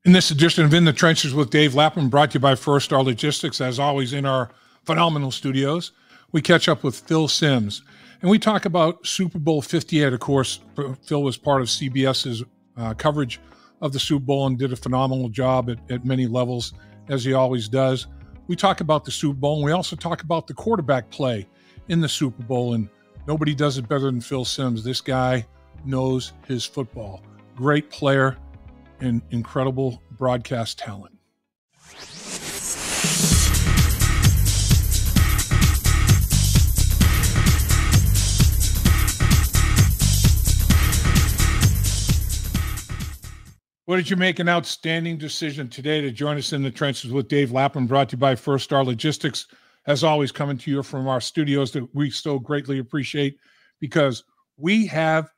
In this edition of In the Trenches with Dave Lapham, brought to you by First Star Logistics, as always in our phenomenal studios, we catch up with Phil Simms. And we talk about Super Bowl 58. Of course, Phil was part of CBS's coverage of the Super Bowl and did a phenomenal job at many levels, as he always does. We talk about the Super Bowl, and we also talk about the quarterback play in the Super Bowl, and nobody does it better than Phil Simms. This guy knows his football. Great player and incredible broadcast talent. What did you make an outstanding decision today to join us in the trenches with Dave Lapham, brought to you by First Star Logistics, as always coming to you from our studios that we so greatly appreciate, because we have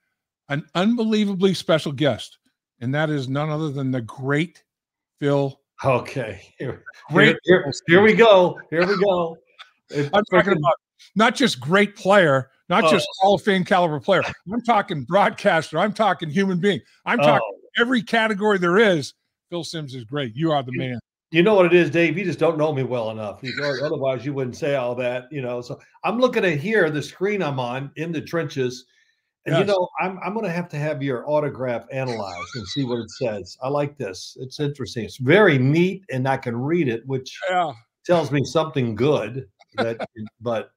an unbelievably special guest, and that is none other than the great Phil. Okay. Here we go. Here we go. I'm talking about not just great player, not just Hall of Fame caliber player. I'm talking broadcaster. I'm talking human being. I'm talking every category there is. Phil Simms is great. You are the man. You know what it is, Dave? You just don't know me well enough. Otherwise, you wouldn't say all that, So I'm looking at here, the screen I'm on, In the Trenches. And, Yes. I'm going to have your autograph analyzed and see what it says. I like this. It's interesting. It's very neat, and I can read it, which tells me something good. But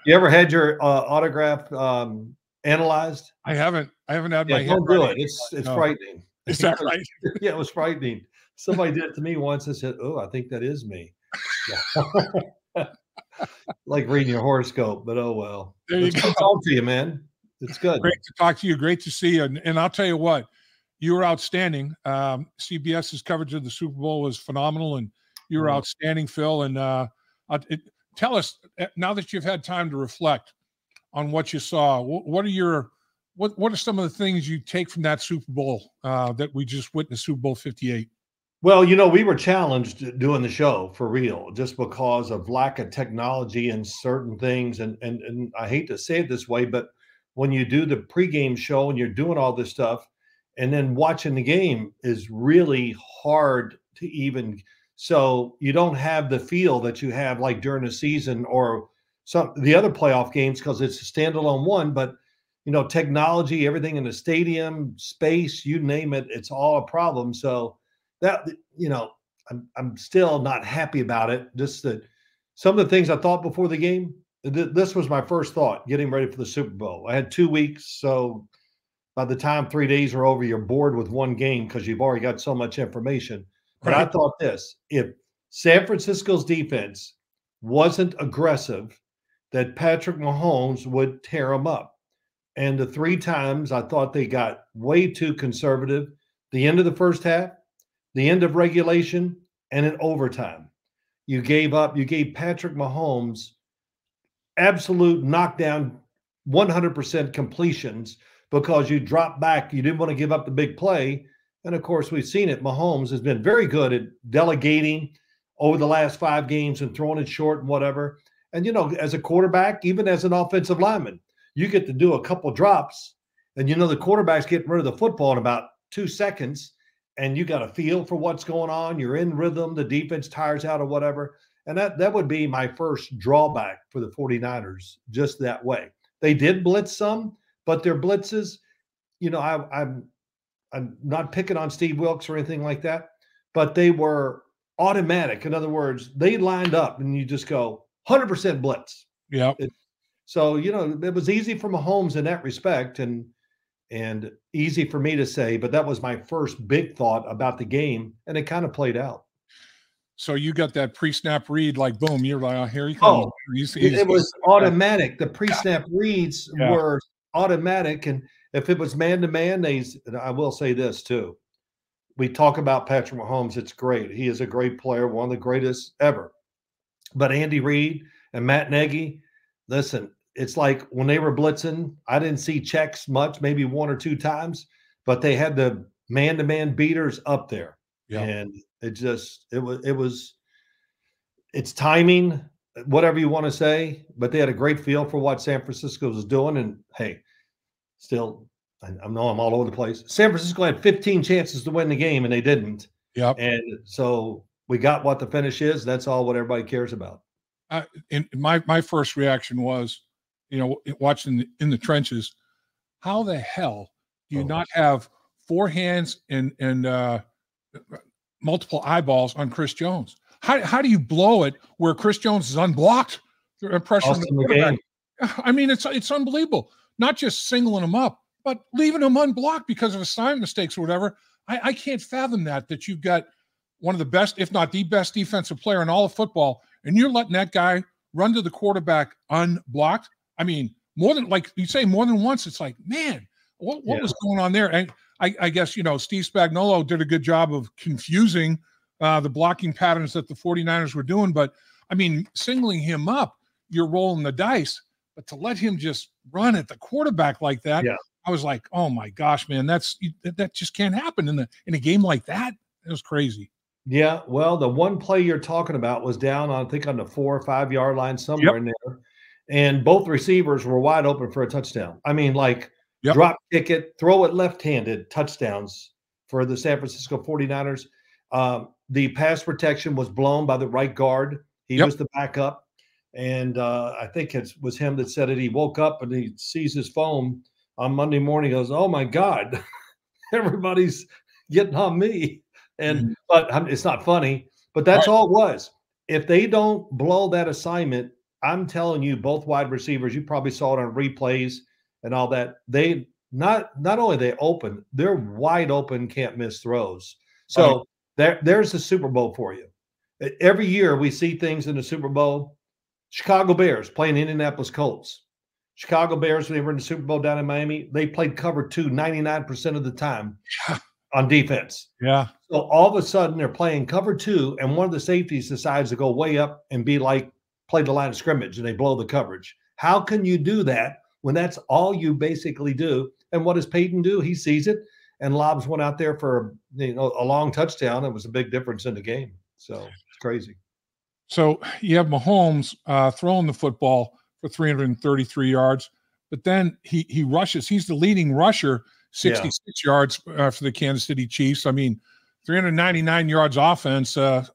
you ever had your autograph analyzed? I haven't had my don't hand do right. it. It's frightening. Is that right? Yeah, it was frightening. Somebody did it to me once. I said, "Oh, I think that is me." Yeah. Like reading your horoscope, but oh well. There you go. Talk to you, man. It's good. Great to talk to you. Great to see you. And I'll tell you what, you were outstanding. CBS's coverage of the Super Bowl was phenomenal, and you were outstanding, Phil. And tell us, now that you've had time to reflect on what you saw, what are some of the things you take from that Super Bowl that we just witnessed, Super Bowl 58? Well, we were challenged doing the show for real, just because of lack of technology and certain things. And I hate to say it this way, but when you do the pregame show and you're doing all this stuff, and then watching the game is really hard to even. So you don't have the feel that you have like during the season or the other playoff games, because it's a standalone one. But technology, everything in the stadium, space, you name it, it's all a problem. So that I'm still not happy about it. Just that some of the things I thought before the game. This was my first thought getting ready for the Super Bowl. I had 2 weeks, so by the time 3 days are over, you're bored with one game because you've already got so much information. But I thought this: if San Francisco's defense wasn't aggressive, that Patrick Mahomes would tear them up. And the 3 times I thought they got way too conservative: the end of the first half, the end of regulation, and in overtime. You gave Patrick Mahomes absolute knockdown, 100% completions, because you dropped back. You didn't want to give up the big play. And of course, we've seen it. Mahomes has been very good at delegating over the last 5 games and throwing it short and whatever. And, as a quarterback, even as an offensive lineman, you get to do a couple drops, and the quarterback's getting rid of the football in about 2 seconds, and you got a feel for what's going on. You're in rhythm. The defense tires out or whatever. And that would be my first drawback for the 49ers, just that way. They did blitz some, but their blitzes, I'm not picking on Steve Wilkes or anything like that, but they were automatic. In other words, they lined up and you just go 100% blitz. Yeah. So, it was easy for Mahomes in that respect and easy for me to say, but that was my first big thought about the game, and it kind of played out. So you got that pre-snap read, like, boom, you're like, oh, here he comes. Oh, it was automatic. The pre-snap reads were automatic. And if it was man-to-man, I will say this too. We talk about Patrick Mahomes. It's great. He is a great player, one of the greatest ever. But Andy Reid and Matt Nagy, listen, it's like when they were blitzing, I didn't see checks much, maybe 1 or 2 times, but they had the man-to-man beaters up there. Yeah. And it's timing, whatever you want to say, but they had a great feel for what San Francisco was doing. And hey, still, I know I'm all over the place. San Francisco had 15 chances to win the game, and they didn't. Yep. And so we got what the finish is. That's all what everybody cares about. And my first reaction was, watching in the trenches, how the hell do you not have four hands and multiple eyeballs on Chris Jones? How do you blow it where Chris Jones is unblocked? Pressure on the quarterback. I mean, it's unbelievable. Not just singling him up, but leaving him unblocked because of assignment mistakes or whatever. I can't fathom that you've got one of the best, if not the best defensive player in all of football, and you're letting that guy run to the quarterback unblocked. I mean, more than once. It's like, man, what was going on there? And I guess, Steve Spagnuolo did a good job of confusing the blocking patterns that the 49ers were doing. But, I mean, singling him up, you're rolling the dice. But to let him just run at the quarterback like that, I was like, oh, my gosh, man, that just can't happen in a game like that. It was crazy. Yeah, well, the one play you're talking about was down, I think, on the 4 or 5 yard line somewhere in there. And both receivers were wide open for a touchdown. I mean, drop kick it, throw it left-handed touchdowns for the San Francisco 49ers. The pass protection was blown by the right guard. He was the backup. And I think it was him that said it. He woke up and he sees his phone on Monday morning. He goes, oh, my God, everybody's getting on me. But it's not funny, but that's all it was. If they don't blow that assignment, I'm telling you, both wide receivers, you probably saw it on replays and all that. They not only they open, they're wide open, can't miss throws. So there's the Super Bowl for you. Every year we see things in the Super Bowl. Chicago Bears playing Indianapolis Colts. Chicago Bears, when they were in the Super Bowl down in Miami, they played cover 2 99% of the time on defense. Yeah. So all of a sudden they're playing cover 2, and one of the safeties decides to go way up and play the line of scrimmage, and they blow the coverage. How can you do that when that's all you basically do? And what does Peyton do? He sees it and lobs one out there for a long touchdown. It was a big difference in the game. So it's crazy. So you have Mahomes throwing the football for 333 yards, but then he rushes. He's the leading rusher, 66 yards for the Kansas City Chiefs. I mean, 399 yards offense. The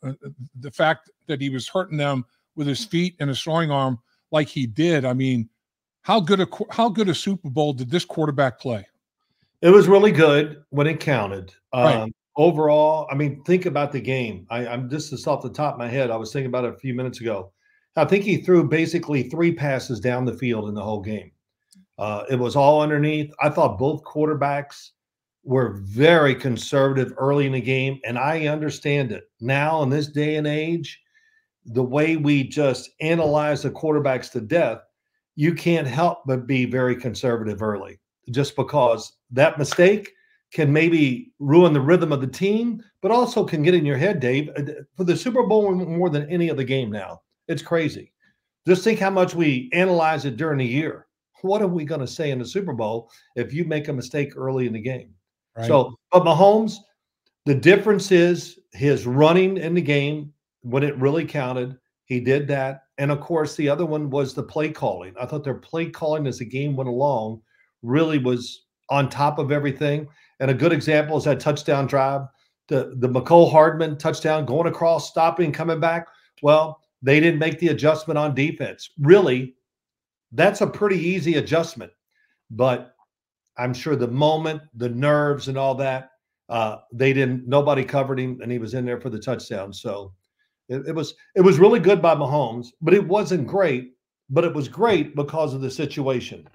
fact that he was hurting them with his feet and his throwing arm like he did. I mean, how good a Super Bowl did this quarterback play? It was really good when it counted. Overall, I mean, think about the game. I'm just off the top of my head. I was thinking about it a few minutes ago. I think he threw basically 3 passes down the field in the whole game. It was all underneath. I thought both quarterbacks were very conservative early in the game, and I understand it. Now, in this day and age, the way we just analyze the quarterbacks to death, you can't help but be very conservative early, just because that mistake can maybe ruin the rhythm of the team, but also can get in your head, Dave. For the Super Bowl more than any other game now, it's crazy. Just think how much we analyze it during the year. What are we going to say in the Super Bowl if you make a mistake early in the game? Right. So, but Mahomes, the difference is his running in the game when it really counted. He did that. And, of course, the other one was the play calling. I thought their play calling as the game went along really was on top of everything. And a good example is that touchdown drive, the McCole Hardman touchdown, going across, stopping, coming back. Well, they didn't make the adjustment on defense. Really, that's a pretty easy adjustment. But I'm sure the moment, the nerves and all that, nobody covered him, and he was in there for the touchdown. So it was really good by Mahomes, but it wasn't great. But it was great because of the situation.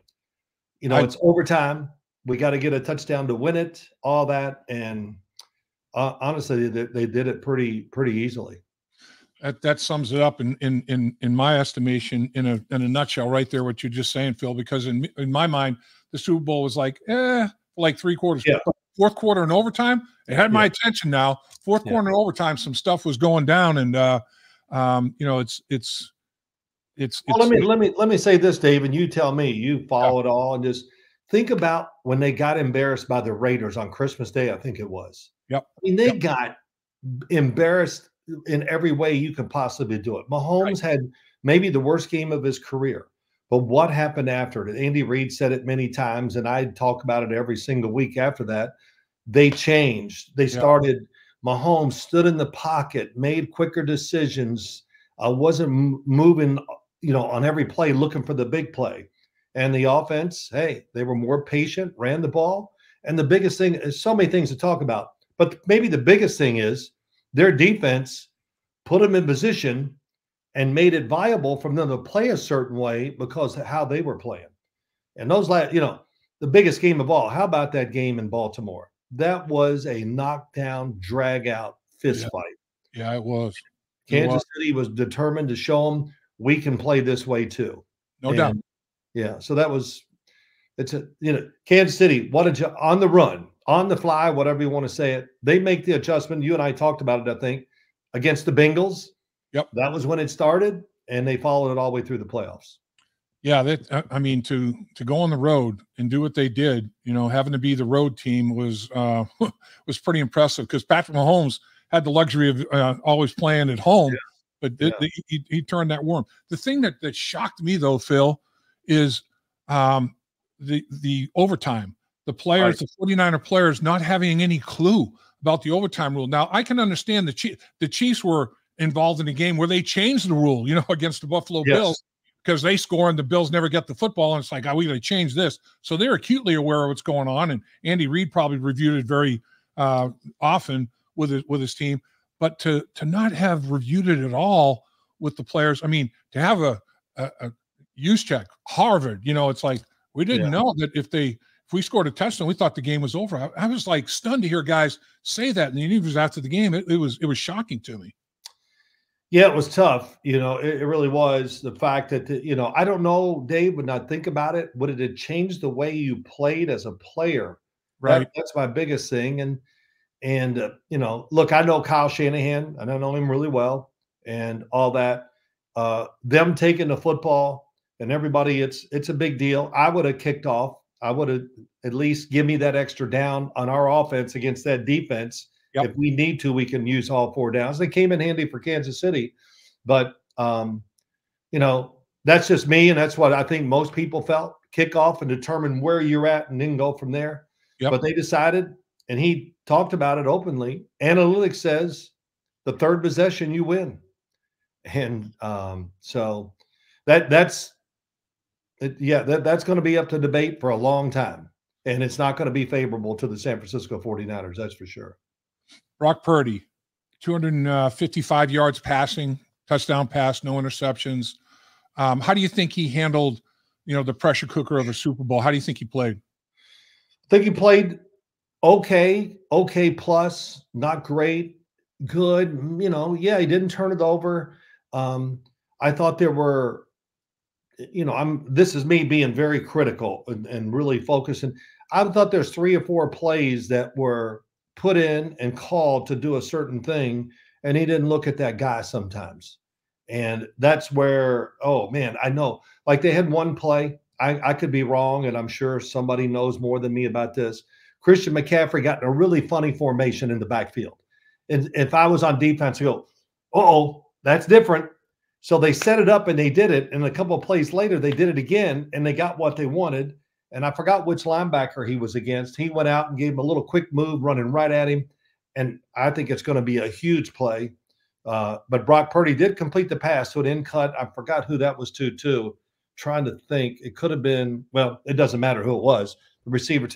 It's overtime. We got to get a touchdown to win it, all that. And honestly, they did it pretty easily. That sums it up in my estimation in a nutshell right there, what you're just saying, Phil, because in my mind, the Super Bowl was like 3 quarters. Yeah. Fourth quarter and overtime, it had my attention now. Fourth quarter and overtime, some stuff was going down, and it's well, let me say this, Dave, and you tell me. You follow it all, and just think about when they got embarrassed by the Raiders on Christmas Day, I think it was. Yep. I mean, they got embarrassed in every way you can possibly do it. Mahomes had maybe the worst game of his career. But what happened after it? Andy Reid said it many times, and I talk about it every single week after that. They changed. They started Mahomes stood in the pocket, made quicker decisions, wasn't moving, on every play looking for the big play. And the offense, hey, they were more patient, ran the ball. And the biggest thing is so many things to talk about, but maybe the biggest thing is their defense put them in position and made it viable for them to play a certain way because of how they were playing. And those the biggest game of all. How about that game in Baltimore? That was a knockdown, drag out fist fight. Yeah, it was. Kansas City was determined to show them we can play this way too. No doubt. Yeah. So Kansas City, on the run, on the fly, whatever you want to say it, they make the adjustment. You and I talked about it, I think, against the Bengals. Yep. That was when it started, and they followed it all the way through the playoffs. Yeah, to go on the road and do what they did, having to be the road team was was pretty impressive because Patrick Mahomes had the luxury of always playing at home, but he turned that worm. The thing that shocked me though, Phil, is the overtime. The players, the 49er players, not having any clue about the overtime rule. Now I can understand the Chiefs were involved in a game where they changed the rule, against the Buffalo Bills. Because they score and the Bills never get the football, and it's like, we got to change this. So they're acutely aware of what's going on, and Andy Reid probably reviewed it very often with his team. But to not have reviewed it at all with the players, to have a use check, Harvard, it's like we didn't know that if we scored a touchdown, we thought the game was over. I was like stunned to hear guys say that in the interviews after the game. It was shocking to me. Yeah, it was tough. It really was. The fact that, I don't know, Dave, when I think about it, would it have changed the way you played as a player? Right. That's my biggest thing. And look, I know Kyle Shanahan, and I know him really well and all that. Them taking the football and everybody, it's a big deal. I would have kicked off. I would have at least give me that extra down on our offense against that defense. Yep. If we need to, we can use all 4 downs. They came in handy for Kansas City, but that's just me, and that's what I think most people felt. Kick off and determine where you're at, and then go from there. Yep. But they decided, and he talked about it openly. Analytics says the third possession you win, and so that's going to be up to debate for a long time, and it's not going to be favorable to the San Francisco 49ers. That's for sure. Brock Purdy, 255 yards passing, touchdown pass, no interceptions. How do you think he handled, the pressure cooker of a Super Bowl? How do you think he played? I think he played okay plus, not great, good. He didn't turn it over. I thought there were, this is me being very critical and really focusing. I thought there's 3 or 4 plays that were put in and called to do a certain thing, and he didn't look at that guy sometimes. And that's where, oh man, I know, like they had one play, I could be wrong, and I'm sure somebody knows more than me about this. Christian McCaffrey got in a really funny formation in the backfield. And if I was on defense, I go, uh-oh, that's different. So they set it up and they did it. And a couple of plays later, they did it again and they got what they wanted. And I forgot which linebacker he was against. He went out and gave him a little quick move running right at him. And I think it's going to be a huge play. But Brock Purdy did complete the pass to an in cut. I forgot who that was to, too. Trying to think. It could have been, well, it doesn't matter who it was, the receiver.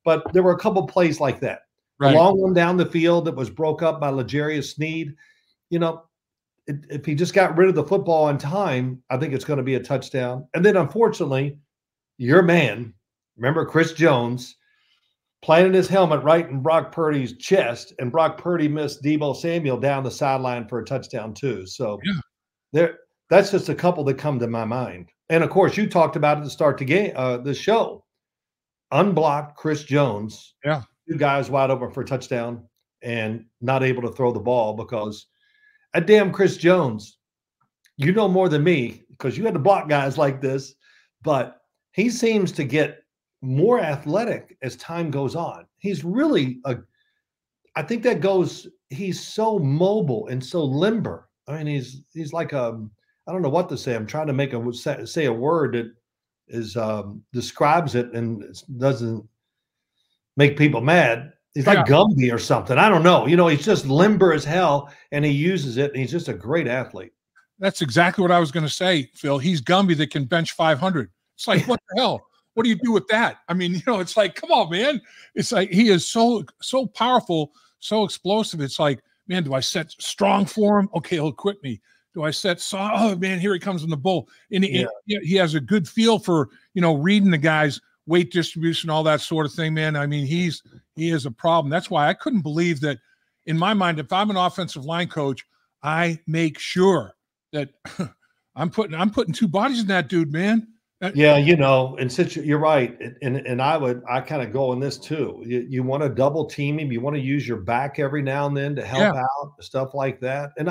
But there were a couple plays like that. Right. A long one down the field that was broke up by L'Jarius Sneed. If he just got rid of the football on time, I think it's going to be a touchdown. And then, unfortunately, your man, remember Chris Jones, planted his helmet right in Brock Purdy's chest, and Brock Purdy missed Deebo Samuel down the sideline for a touchdown too. So that's just a couple that come to my mind. And, of course, you talked about it to start the game, the show. Unblocked Chris Jones, 2 guys wide open for a touchdown and not able to throw the ball because a damn Chris Jones, you know more than me because you had to block guys like this, but he seems to get more athletic as time goes on. He's really I think that goes, he's so mobile and so limber. I mean, he's like I don't know what to say. I'm trying to say a word that is describes it and doesn't make people mad. He's like Gumby or something. I don't know. He's just limber as hell, and he uses it, and he's just a great athlete. That's exactly what I was going to say, Phil. He's Gumby that can bench 500. It's like, what the hell? What do you do with that? I mean, it's like, come on, man. It's like he is so powerful, so explosive. It's like, man, do I set strong for him? Okay, he'll quit me. Do I set soft? Oh, man, here he comes in the bull. And he has a good feel for, reading the guy's weight distribution, all that sort of thing, man. I mean, he is a problem. That's why I couldn't believe that in my mind, if I'm an offensive line coach, I make sure that I'm putting two bodies in that dude, man. Yeah, and since you're right, and I kind of go on this too. You want to double team him, you want to use your back every now and then to help out, stuff like that. And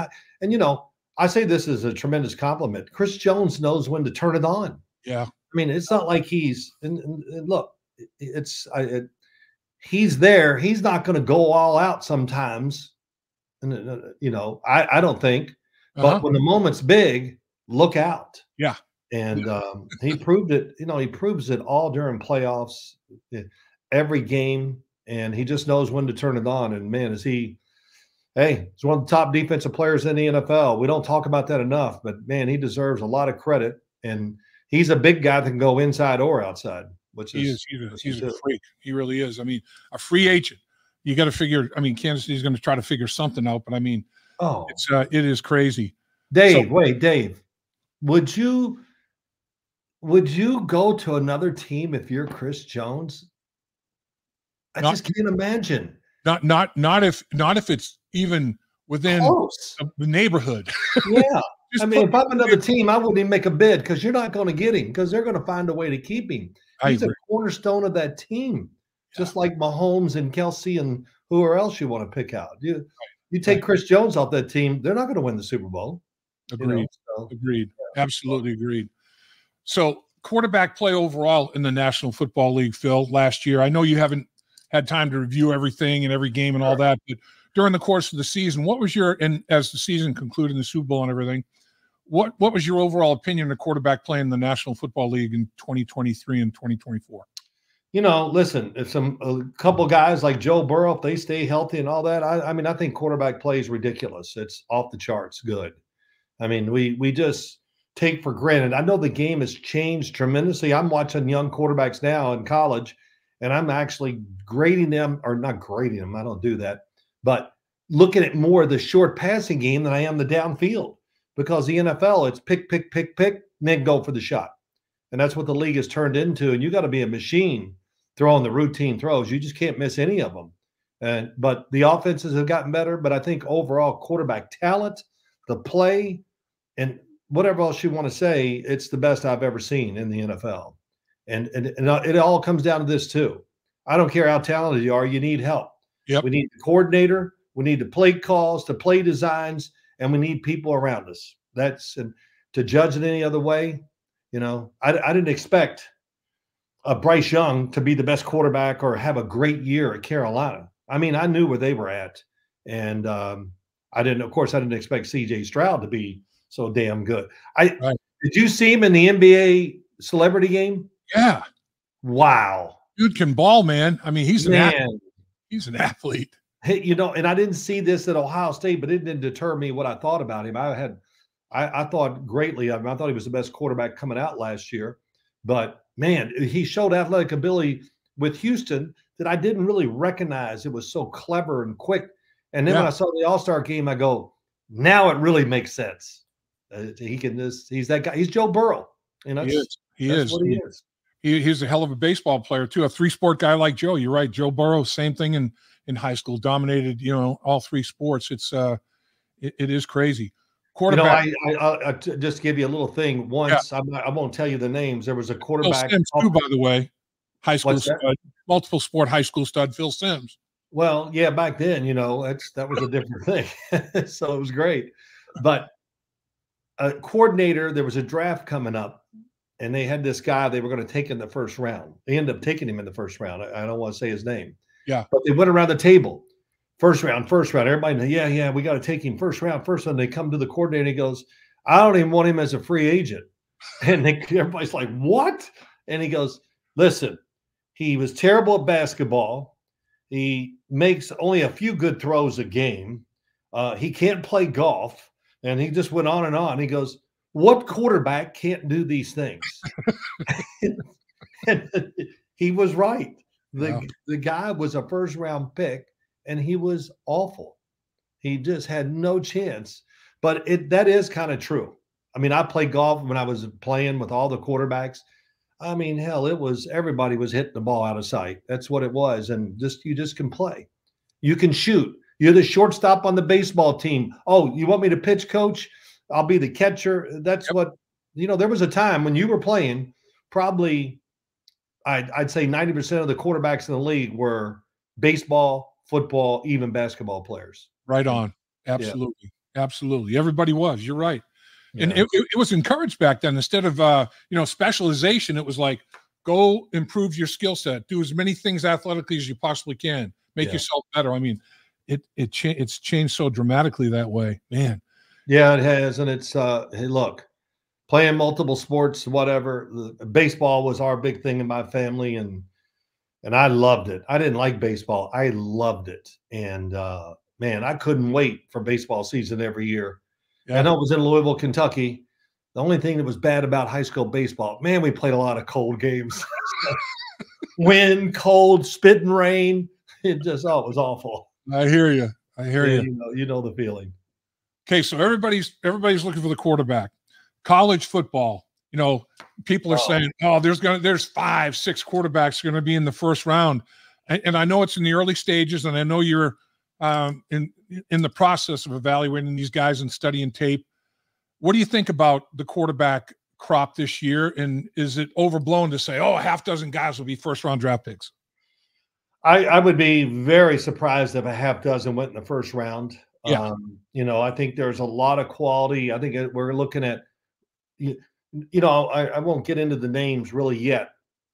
I say this is a tremendous compliment. Chris Jones knows when to turn it on. Yeah. I mean, it's not like he's and look, he's there. He's not going to go all out sometimes. And I don't think. But when the moment's big, look out. Yeah. And he proved it. He proves it all during playoffs, every game, and he just knows when to turn it on. And man, he's one of the top defensive players in the NFL. We don't talk about that enough, but man, he deserves a lot of credit. And he's a big guy that can go inside or outside. He's a freak. He really is. I mean, a free agent. You got to figure. I mean, Kansas City's going to try to figure something out, but I mean, it is crazy. Dave, Dave, would you go to another team if you're Chris Jones? I just can't imagine. Not if it's even within the neighborhood. Yeah. I mean, if I'm another team, I wouldn't even make a bid because you're not going to get him because they're going to find a way to keep him. He's a cornerstone of that team, just like Mahomes and Kelsey and whoever else you want to pick out. You take Chris Jones off that team, they're not going to win the Super Bowl. Agreed. Agreed. Yeah. Absolutely agreed. So quarterback play overall in the National Football League, Phil, last year. I know you haven't had time to review everything and every game and all that, but during the course of the season, what was and as the season concluded in the Super Bowl and everything, what was your overall opinion of quarterback play in the National Football League in 2023 and 2024? Listen, if a couple guys like Joe Burrow, if they stay healthy and all that, I think quarterback play is ridiculous. It's off the charts good. I mean, we just take for granted. I know the game has changed tremendously. I'm watching young quarterbacks now in college, and I'm actually grading them, or not grading them. I don't do that, but looking at more of the short passing game than I am the downfield because the NFL, it's pick, and then go for the shot. And that's what the league has turned into. And you got to be a machine throwing the routine throws. You just can't miss any of them. But the offenses have gotten better. But I think overall quarterback talent, the play, and whatever else you want to say, it's the best I've ever seen in the NFL. And it all comes down to this too. I don't care how talented you are, you need help. Yep. We need the coordinator, we need the play calls, the play designs, and we need people around us. And to judge it any other way, I didn't expect Bryce Young to be the best quarterback or have a great year at Carolina. I mean, I knew where they were at, and I didn't expect CJ Stroud to be so damn good. Did you see him in the NBA celebrity game? Yeah. Wow. Dude can ball, man. I mean, he's an athlete. He's an athlete. Hey, and I didn't see this at Ohio State, but it didn't deter me what I thought about him. I thought greatly of him. I thought he was the best quarterback coming out last year. But, man, he showed athletic ability with Houston that I didn't really recognize. It was so clever and quick. And then when I saw the All-Star game, I go, now it really makes sense. He's that guy. He's Joe Burrow. He is. What he is. He's a hell of a baseball player, too. A three-sport guy like Joe. You're right. Joe Burrow, same thing in high school, dominated, all three sports. It is crazy. Quarterback. I'll just give you a little thing. Once, I won't tell you the names. There was a quarterback. Phil Simms, too, by the way. High school stud, multiple sport high school stud, Phil Simms. Well, yeah, back then, that was a different thing. So it was great. But a coordinator, there was a draft coming up, and they had this guy they were going to take in the first round. They ended up taking him in the first round. I don't want to say his name. Yeah. But they went around the table. First round. Everybody, yeah, we got to take him first round. They come to the coordinator and he goes, I don't even want him as a free agent. And everybody's like, what? And he goes, listen, he was terrible at basketball. He makes only a few good throws a game. He can't play golf. And he just went on and on. He goes, what quarterback can't do these things? And he was right. The guy was a first round pick, and he was awful. He just had no chance. But that is kind of true. I mean, I played golf when I was playing with all the quarterbacks. I mean, hell, everybody was hitting the ball out of sight. That's what it was. And you just can play. You can shoot. You're the shortstop on the baseball team. Oh, you want me to pitch, coach? I'll be the catcher. That's what, there was a time when you were playing, probably I'd say 90% of the quarterbacks in the league were baseball, football, even basketball players. Right on. Absolutely. Yeah. Absolutely. Everybody was. You're right. Yeah. And it was encouraged back then. Instead of, specialization, it was like, go improve your skill set. Do as many things athletically as you possibly can. Make yourself better. I mean, it's changed so dramatically that way, man. Yeah, it has. And it's, hey, look, playing multiple sports, whatever. Baseball was our big thing in my family, and I loved it. I didn't like baseball. I loved it. And, man, I couldn't wait for baseball season every year. Yeah. I know it was in Louisville, Kentucky. The only thing that was bad about high school baseball, man, we played a lot of cold games. Wind, cold, spit and rain. It was awful. I hear you. You know the feeling. Okay, so everybody's looking for the quarterback. College football, people are saying, oh, there's 5-6 quarterbacks going to be in the first round. And I know it's in the early stages, and I know you're in the process of evaluating these guys and studying tape. What do you think about the quarterback crop this year? And is it overblown to say, a half dozen guys will be first-round draft picks? I would be very surprised if a half dozen went in the first round. Yeah. I think there's a lot of quality. I think we're looking at, I won't get into the names really yet,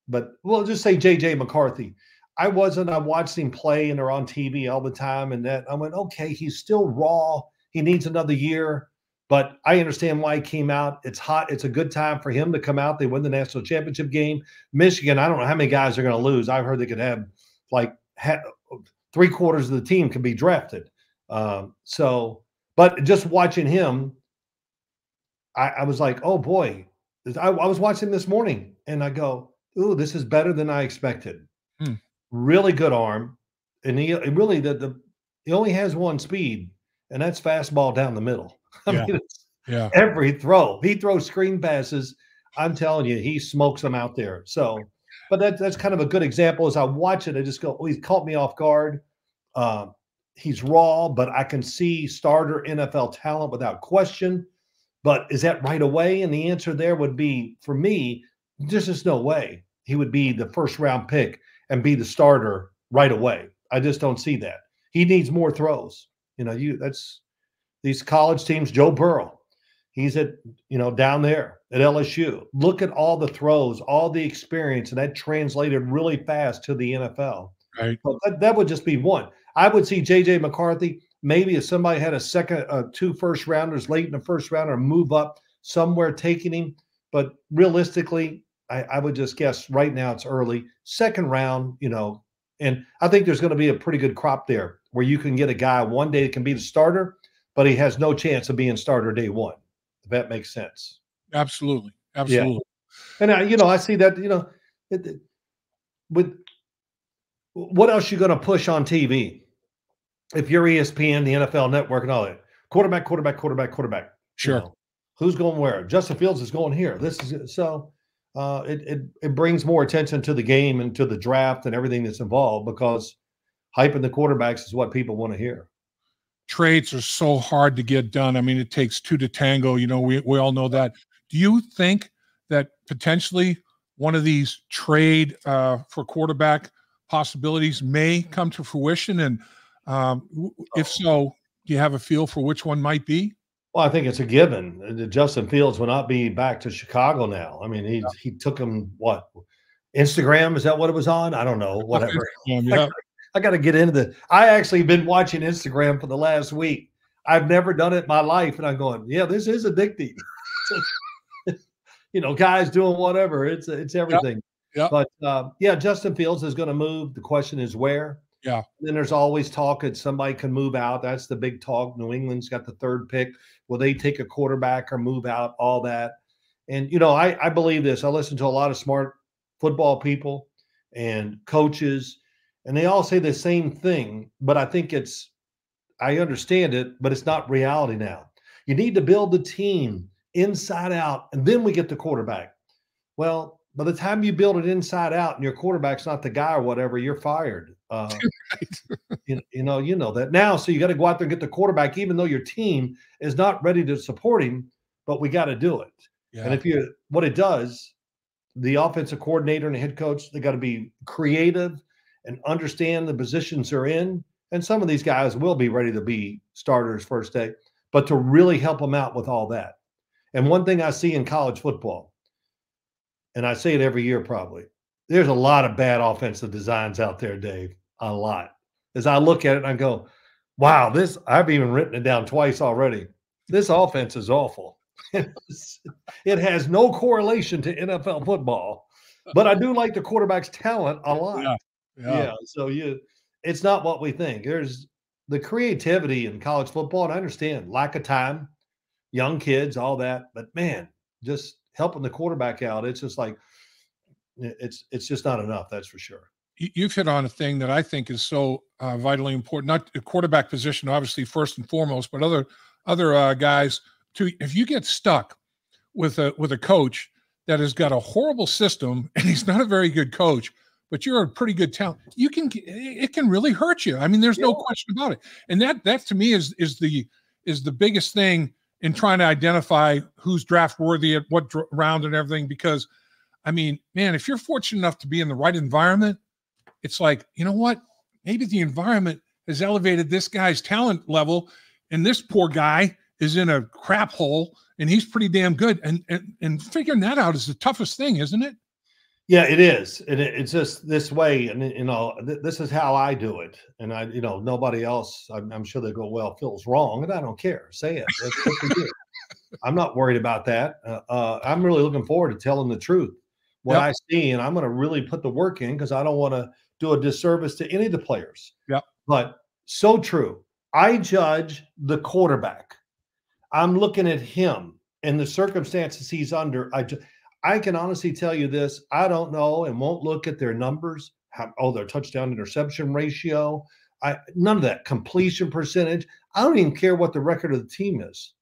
but we'll just say JJ McCarthy. I watched him play, and they're on TV all the time. And that I went, okay, he's still raw. He needs another year, but I understand why he came out. It's hot. It's a good time for him to come out. They win the national championship game. Michigan, I don't know how many guys are going to lose. I've heard they could have like 3/4 of the team could be drafted. But just watching him, I was like, oh boy, I was watching this morning, and I go, ooh, this is better than I expected. Really good arm. And he only has one speed, and that's fastball down the middle. I mean, every throw, he throws screen passes. I'm telling you, he smokes them out there. So, but that's kind of a good example. As I watch it, I just go, oh, he's caught me off guard. He's raw, but I can see starter NFL talent without question. But is that right away? And the answer there would be, for me, there's just no way he would be the first round pick and be the starter right away. I just don't see that. He needs more throws. That's these college teams. Joe Burrow, he's down there at LSU. Look at all the throws, all the experience, and that translated really fast to the NFL. Right. But that would just be one. I would see JJ McCarthy, maybe if somebody had a 2 first rounders late in the first round, or move up somewhere taking him. But realistically, I would just guess right now it's early. Second round, and I think there's going to be a pretty good crop there where you can get a guy one day that can be the starter, but he has no chance of being starter day one, if that makes sense. Absolutely. Yeah. And I see that, with what else you going to push on TV? If you're ESPN, the NFL Network, and all that, quarterback. Sure. Who's going where? Justin Fields is going here. This is so. It brings more attention to the game and to the draft and everything that's involved, because hyping the quarterbacks is what people want to hear. Trades are so hard to get done. I mean, it takes two to tango. We all know that. Do you think that potentially one of these trade for quarterback possibilities may come to fruition? And if so, do you have a feel for which one might be? Well, I think it's a given. Justin Fields will not be back to Chicago now. I mean, he took him, what, Instagram? Is that what it was on? I don't know. Whatever. I got to get into I actually been watching Instagram for the last week. I've never done it in my life, and I'm going, yeah, this is addicting. Guys doing whatever. It's everything. Yep. But Justin Fields is going to move. The question is where. Yeah. Then there's always talk that somebody can move out. That's the big talk. New England's got the third pick. Will they take a quarterback or move out? All that. And, I believe this. I listen to a lot of smart football people and coaches, and they all say the same thing. But I understand it, but it's not reality now. You need to build the team inside out, and then we get the quarterback. Well, by the time you build it inside out and your quarterback's not the guy or whatever, you're fired. You know that now. So you got to go out there and get the quarterback, even though your team is not ready to support him. But we got to do it. Yeah. And what it does, the offensive coordinator and the head coach, they got to be creative and understand the positions they're in. And some of these guys will be ready to be starters first day, but to really help them out with all that. And one thing I see in college football, and I say it every year probably, there's a lot of bad offensive designs out there, Dave. A lot. As I look at it, I go, wow, I've even written it down twice already. This offense is awful. It has no correlation to NFL football, but I do like the quarterback's talent a lot. Yeah. So it's not what we think. There's the creativity in college football, and I understand lack of time, young kids, all that. But man, just helping the quarterback out, it's just like it's just not enough. That's for sure. You've hit on a thing that I think is so vitally important. Not the quarterback position, obviously first and foremost, but other guys too. If you get stuck with a coach that has got a horrible system and he's not a very good coach, but you're a pretty good talent, it can really hurt you. I mean, there's no question about it. And that to me is the biggest thing in trying to identify who's draft worthy at what round and everything. Because I mean, man, if you're fortunate enough to be in the right environment, it's like, you know what? Maybe the environment has elevated this guy's talent level, and this poor guy is in a crap hole, and he's pretty damn good. And figuring that out is the toughest thing, isn't it? Yeah, it is. And it's just this way. And, this is how I do it. And nobody else, I'm sure they go, well, Phil's wrong. And I don't care. Say it. That's what we do. I'm not worried about that. I'm really looking forward to telling the truth, what I see. And I'm going to really put the work in because I don't want to do a disservice to any of the players. Yeah. But so true. I judge the quarterback. I'm looking at him and the circumstances he's under. I can honestly tell you this. I don't know and won't look at their numbers. Their touchdown interception ratio. None of that. Completion percentage. I don't even care what the record of the team is.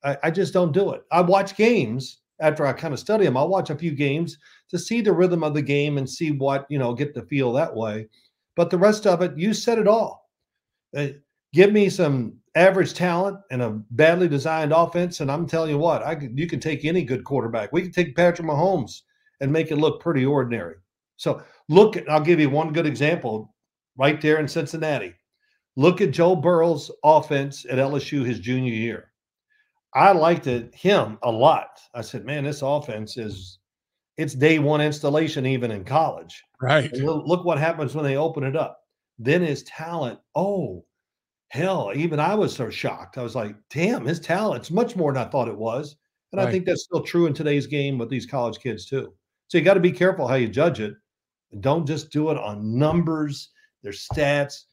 I just don't do it. I watch games after I kind of study them. I'll watch a few games to see the rhythm of the game and see what, get the feel that way. But the rest of it, you said it all. Give me some average talent and a badly designed offense, and I'm telling you what, you can take any good quarterback. We can take Patrick Mahomes and make it look pretty ordinary. So I'll give you one good example right there in Cincinnati. Look at Joe Burrow's offense at LSU his junior year. I liked him a lot. I said, man, this offense it's day one installation even in college. Right. And look what happens when they open it up. Then his talent, hell, even I was so shocked. I was like, damn, his talent's much more than I thought it was. And I think that's still true in today's game with these college kids too. So you got to be careful how you judge it. And don't just do it on numbers, their stats.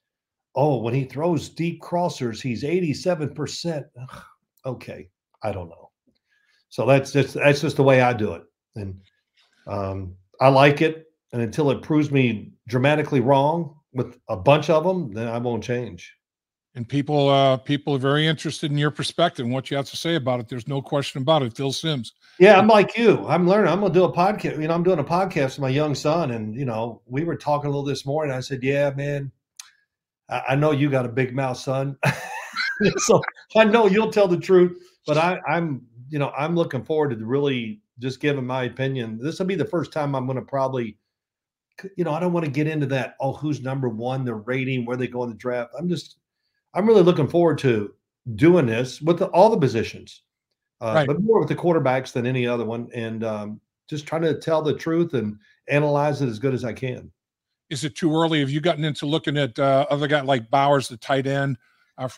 Oh, when he throws deep crossers, he's 87%. Okay, I don't know. So that's just the way I do it. And I like it. And until it proves me dramatically wrong with a bunch of them, then I won't change. And people are very interested in your perspective and what you have to say about it. There's no question about it. Phil Simms. Yeah, I'm like you. I'm learning. I'm going to do a podcast. I'm doing a podcast with my young son. And, we were talking a little this morning. I said, yeah, man, I know you got a big mouth, son. So I know you'll tell the truth. But I'm looking forward to really just giving my opinion. This will be the first time I'm going to probably, I don't want to get into that. Oh, who's number one, the rating, where they go in the draft. I'm really looking forward to doing this with all the positions, but more with the quarterbacks than any other one. And just trying to tell the truth and analyze it as good as I can. Is it too early? Have you gotten into looking at other guys like Bowers, the tight end?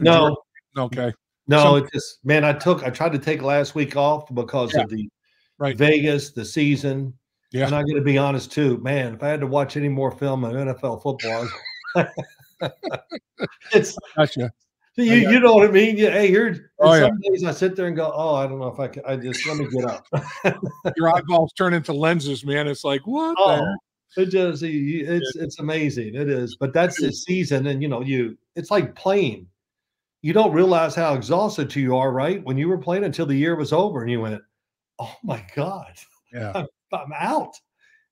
No. Georgia? Okay. No, it's just, man, I tried to take last week off because of the Vegas, the season. Yeah. And I got to be honest too, man, if I had to watch any more film on NFL football, It's Gotcha. you know what I mean? Yeah. Hey, Oh, yeah. some days I sit there and go, oh, I don't know if I can. I just let me get up. Your eyeballs turn into lenses, man. It's like, what the Oh, heck? it just it's amazing. It is, but that's the season, and it's like playing. You don't realize how exhausted you are, right? When you were playing until the year was over, and you went, "Oh my God, Yeah. I'm out."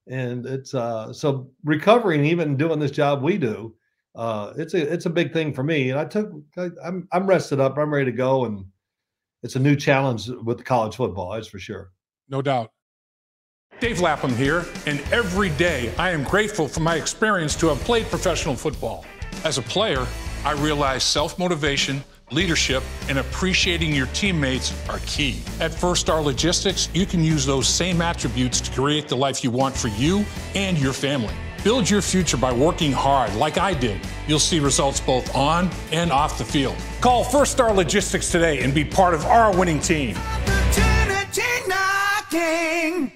And it's so recovering, even doing this job we do, it's a big thing for me. And I'm rested up, I'm ready to go, and it's a new challenge with college football, that's for sure. No doubt. Dave Lapham here, and every day I am grateful for my experience to have played professional football. As a player, I realized self-motivation, leadership, and appreciating your teammates are key. At First Star Logistics, you can use those same attributes to create the life you want for you and your family. Build your future by working hard like I did. You'll see results both on and off the field. Call First Star Logistics today and be part of our winning team. Opportunity knocking.